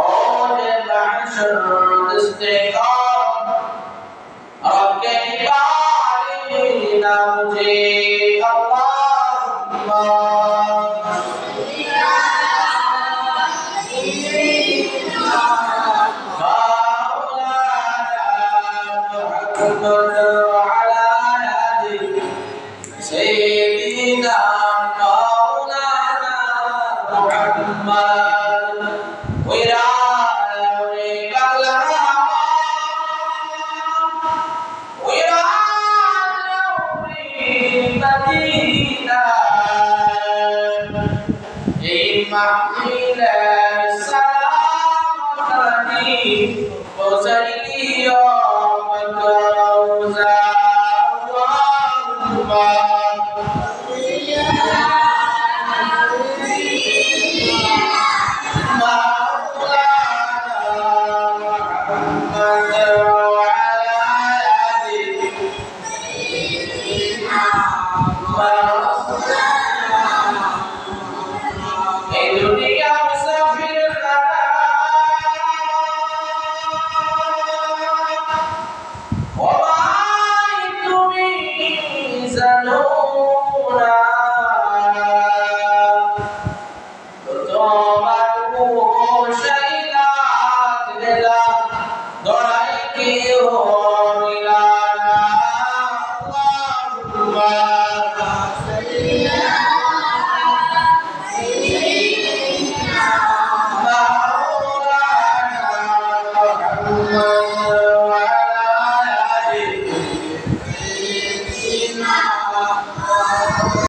और महशर इस्तिक़ाम रब्के निकाली ना मुझे अल्लाहुम्मा وعلى آل سيدنا مولانا محمد وإلى أمرك وإلى المدينة محمل السلام عليك وسليم